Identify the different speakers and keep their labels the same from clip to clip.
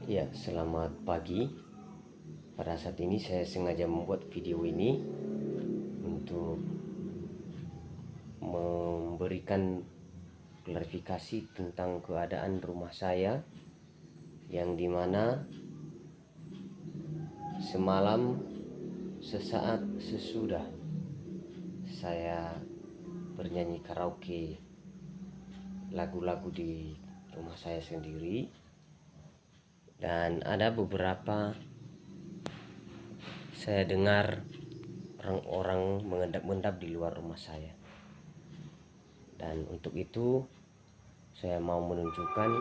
Speaker 1: Ya, selamat pagi. Pada saat ini saya sengaja membuat video ini untuk memberikan klarifikasi tentang keadaan rumah saya yang dimana semalam sesaat sesudah saya bernyanyi karaoke lagu-lagu di rumah saya sendiri, dan ada beberapa saya dengar orang-orang mengendap-endap di luar rumah saya. Dan untuk itu saya mau menunjukkan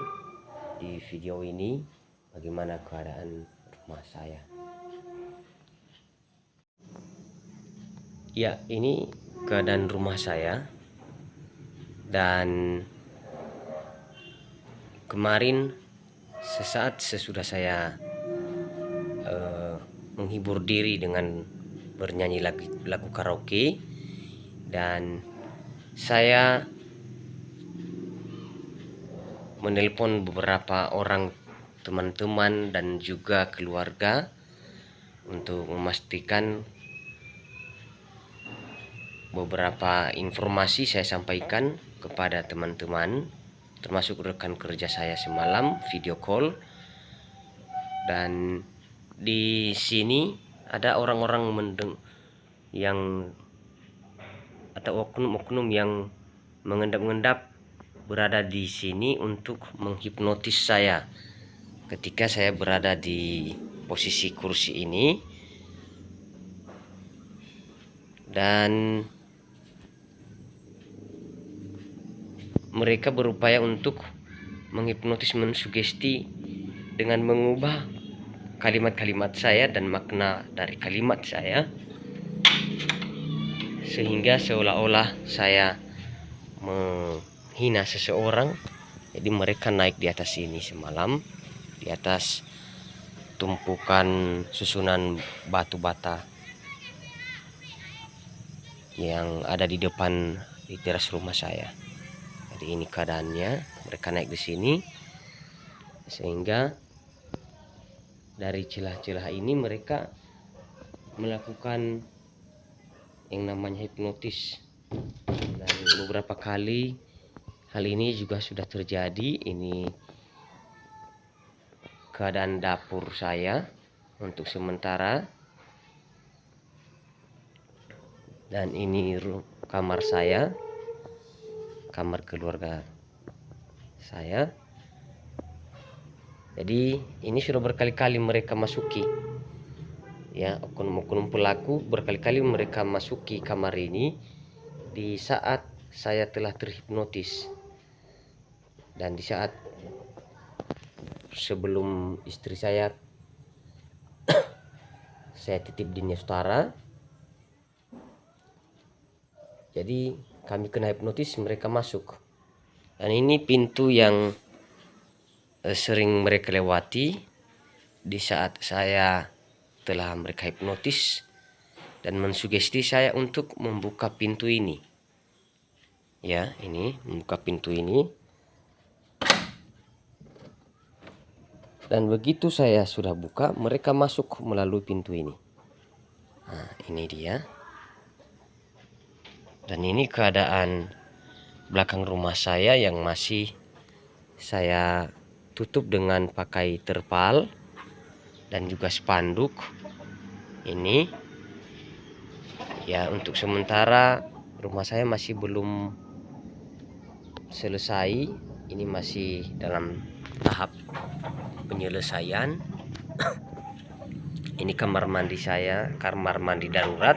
Speaker 1: di video ini bagaimana keadaan rumah saya. Ya, ini keadaan rumah saya. Dan kemarin sesaat sesudah saya menghibur diri dengan bernyanyi lagu karaoke, dan saya menelpon beberapa orang teman-teman dan juga keluarga untuk memastikan beberapa informasi saya sampaikan kepada teman-teman, termasuk rekan kerja saya semalam video call. Dan di sini ada orang-orang yang atau oknum-oknum yang mengendap-endap berada di sini untuk menghipnotis saya ketika saya berada di posisi kursi ini. Dan mereka berupaya untuk menghipnotis, mensugesti dengan mengubah kalimat-kalimat saya dan makna dari kalimat saya, sehingga seolah-olah saya menghina seseorang. Jadi mereka naik di atas sini semalam, di atas tumpukan susunan batu bata yang ada di depan di teras rumah saya. Jadi ini keadaannya, mereka naik di sini, sehingga dari celah-celah ini mereka melakukan yang namanya hipnotis. Dan beberapa kali hal ini juga sudah terjadi. Ini keadaan dapur saya untuk sementara, dan ini kamar saya, kamar keluarga saya. Jadi ini sudah berkali-kali mereka masuki, ya, oknum-oknum pelaku berkali-kali mereka masuki kamar ini di saat saya telah terhipnotis, dan di saat sebelum istri saya saya titip di Nustara. Jadi kami kena hipnotis, mereka masuk. Dan ini pintu yang sering mereka lewati di saat saya telah mereka hipnotis dan mensugesti saya untuk membuka pintu ini. Ya, ini membuka pintu ini. Dan begitu saya sudah buka, mereka masuk melalui pintu ini. Nah, ini dia. Dan ini keadaan belakang rumah saya yang masih saya tutup dengan pakai terpal dan juga spanduk. Ini ya, untuk sementara rumah saya masih belum selesai. Ini masih dalam tahap penyelesaian. Ini kamar mandi saya, kamar mandi darurat.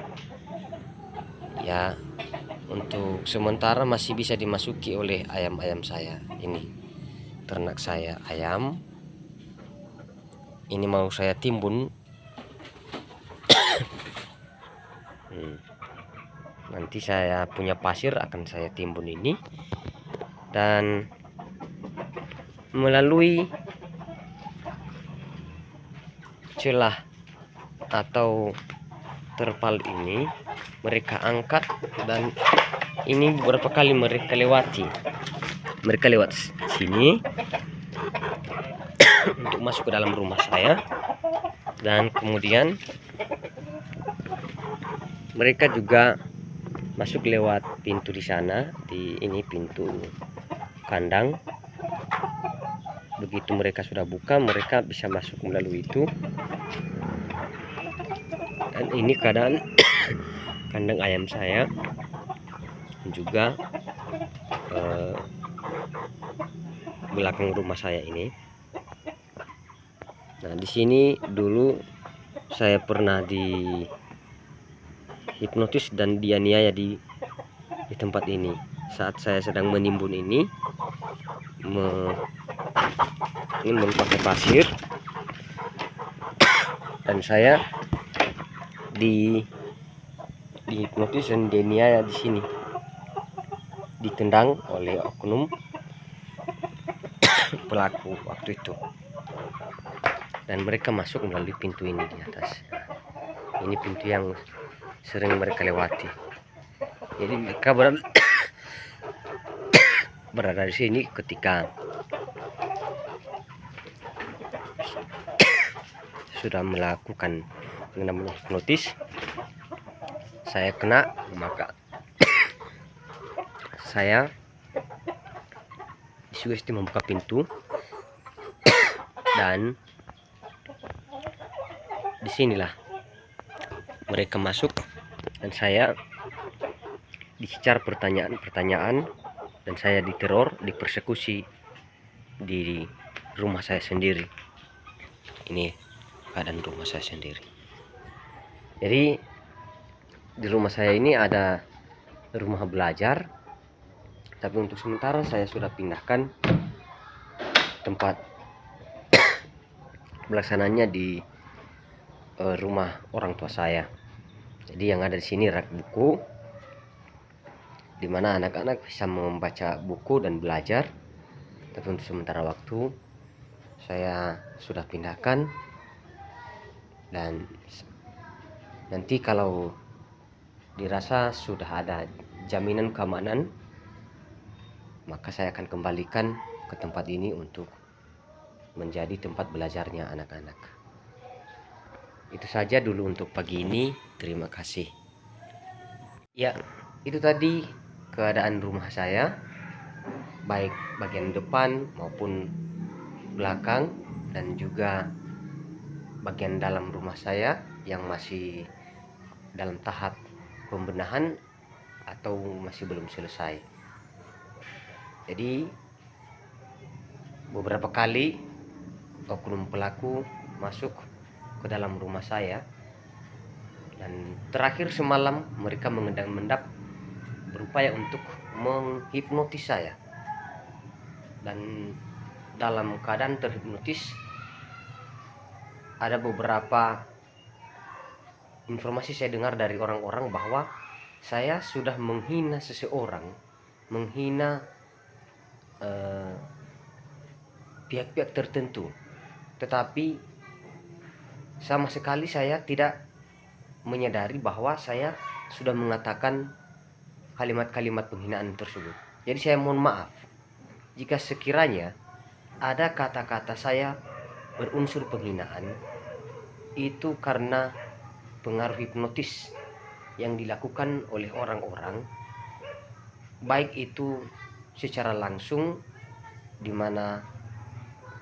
Speaker 1: Ya, untuk sementara masih bisa dimasuki oleh ayam-ayam saya. Ini ternak saya, ayam. Ini mau saya timbun. Nanti saya punya pasir akan saya timbun ini. Dan melalui celah atau terpal ini mereka angkat, dan ini beberapa kali mereka lewat sini untuk masuk ke dalam rumah saya, dan kemudian mereka juga masuk lewat pintu di sana. Di ini pintu kandang. Begitu mereka sudah buka, mereka bisa masuk melalui itu. Dan ini keadaan kandang ayam saya, juga belakang rumah saya ini. Nah, di sini dulu saya pernah hipnotis dan dianiaya di tempat ini. Saat saya sedang menimbun ini, pakai pasir, dan saya dihipnotis dan dianiaya di sini, ditendang oleh oknum pelaku waktu itu, dan mereka masuk melalui pintu ini di atas. Ini pintu yang sering mereka lewati. Jadi mereka berada di sini ketika sudah melakukan yang namanya hipnotis. Saya kena, maka saya disugesti membuka pintu, dan disinilah mereka masuk, dan saya dicecar pertanyaan-pertanyaan, dan saya diteror, dipersekusi di rumah saya sendiri. Ini keadaan rumah saya sendiri. Jadi di rumah saya ini ada rumah belajar, tapi untuk sementara saya sudah pindahkan tempat pelaksananya di rumah orang tua saya. Jadi yang ada di sini rak buku, di mana anak-anak bisa membaca buku dan belajar. Tapi untuk sementara waktu saya sudah pindahkan, dan nanti kalau dirasa sudah ada jaminan keamanan, maka saya akan kembalikan ke tempat ini untuk menjadi tempat belajarnya anak-anak. Itu saja dulu untuk pagi ini. Terima kasih. Ya, itu tadi keadaan rumah saya, baik bagian depan maupun belakang, dan juga bagian dalam rumah saya yang masih dalam tahap pembenahan atau masih belum selesai. Jadi beberapa kali oknum pelaku masuk ke dalam rumah saya, dan terakhir semalam mereka mengendap-endap berupaya untuk menghipnotis saya. Dan dalam keadaan terhipnotis, ada beberapa informasi saya dengar dari orang-orang bahwa saya sudah menghina seseorang, menghina pihak-pihak tertentu. Tetapi sama sekali saya tidak menyadari bahwa saya sudah mengatakan kalimat-kalimat penghinaan tersebut. Jadi saya mohon maaf jika sekiranya ada kata-kata saya berunsur penghinaan. Itu karena pengaruh hipnotis yang dilakukan oleh orang-orang, baik itu secara langsung, di mana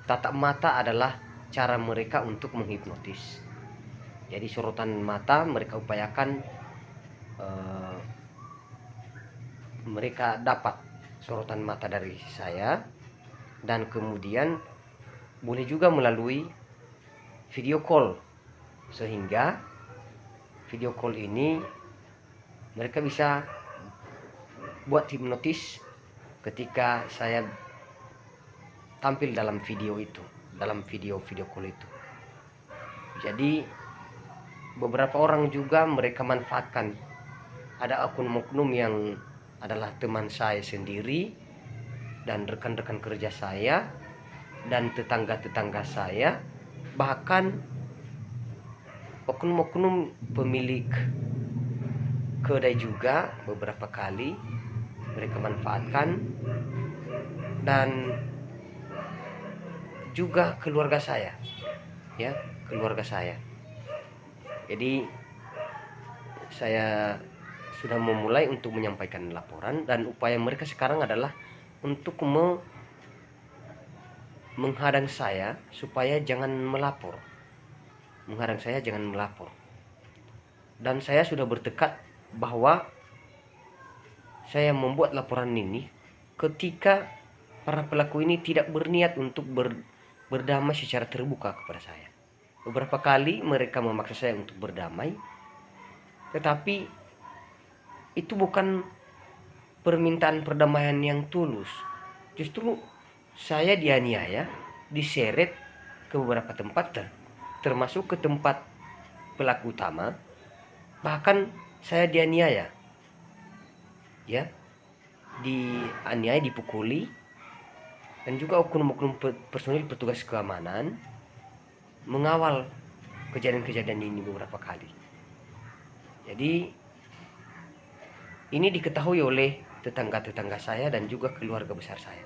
Speaker 1: tatap mata adalah cara mereka untuk menghipnotis. Jadi sorotan mata mereka upayakan mereka dapat sorotan mata dari saya, dan kemudian boleh juga melalui video call, sehingga video call ini mereka bisa buat hipnotis ketika saya tampil dalam video itu, dalam video call itu. Jadi beberapa orang juga mereka manfaatkan, ada oknum-oknum yang adalah teman saya sendiri dan rekan-rekan kerja saya dan tetangga-tetangga saya, bahkan oknum-oknum pemilik kedai juga beberapa kali mereka manfaatkan. Dan juga keluarga saya, ya, keluarga saya. Jadi saya sudah memulai untuk menyampaikan laporan, dan upaya mereka sekarang adalah untuk menghadang saya supaya jangan melapor, dan saya sudah bertekad bahwa saya membuat laporan ini ketika para pelaku ini tidak berniat untuk berdamai secara terbuka kepada saya. Beberapa kali mereka memaksa saya untuk berdamai, tetapi itu bukan permintaan perdamaian yang tulus. Justru saya dianiaya, diseret ke beberapa tempat, termasuk ke tempat pelaku utama. Bahkan saya dianiaya, ya, dianiaya, dipukuli, dan juga oknum-oknum personil petugas keamanan mengawal kejadian-kejadian ini beberapa kali. Jadi ini diketahui oleh tetangga-tetangga saya dan juga keluarga besar saya.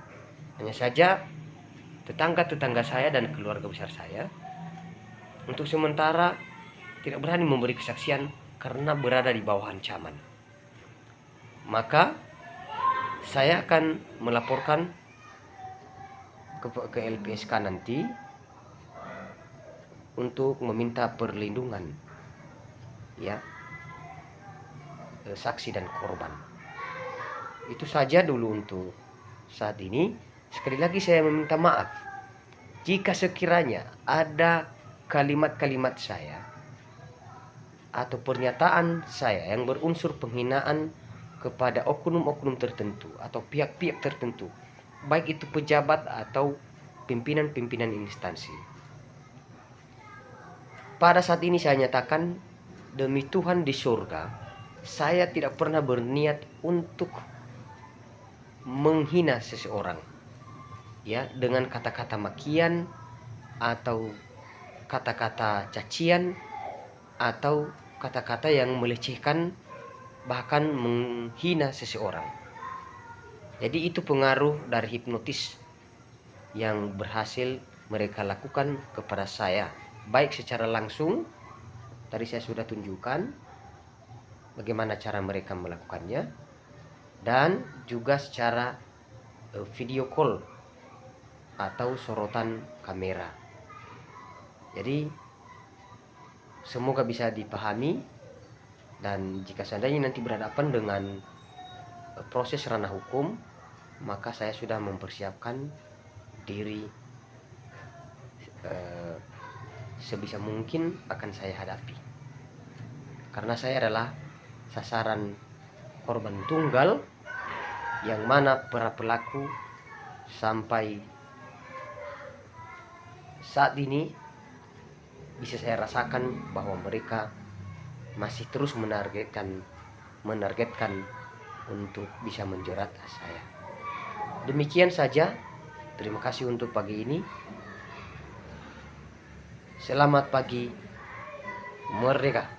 Speaker 1: Hanya saja tetangga-tetangga saya dan keluarga besar saya untuk sementara tidak berani memberi kesaksian karena berada di bawah ancaman. Maka saya akan melaporkan ke LPSK nanti untuk meminta perlindungan, ya, saksi dan korban. Itu saja dulu untuk saat ini. Sekali lagi saya meminta maaf jika sekiranya ada kalimat-kalimat saya atau pernyataan saya yang berunsur penghinaan kepada oknum-oknum tertentu atau pihak-pihak tertentu, baik itu pejabat atau pimpinan-pimpinan instansi. Pada saat ini saya nyatakan demi Tuhan di surga, saya tidak pernah berniat untuk menghina seseorang, ya, dengan kata-kata makian atau kata-kata cacian atau kata-kata yang melecehkan, bahkan menghina seseorang. Jadi itu pengaruh dari hipnotis yang berhasil mereka lakukan kepada saya, baik secara langsung, tadi saya sudah tunjukkan bagaimana cara mereka melakukannya, dan juga secara video call atau sorotan kamera. Jadi semoga bisa dipahami, dan jika seandainya nanti berhadapan dengan proses ranah hukum, maka saya sudah mempersiapkan diri sebisa mungkin akan saya hadapi, karena saya adalah sasaran korban tunggal yang mana para pelaku sampai saat ini bisa saya rasakan bahwa mereka masih terus menargetkan untuk bisa menjerat saya. Demikian saja. Terima kasih untuk pagi ini. Selamat pagi, merdeka.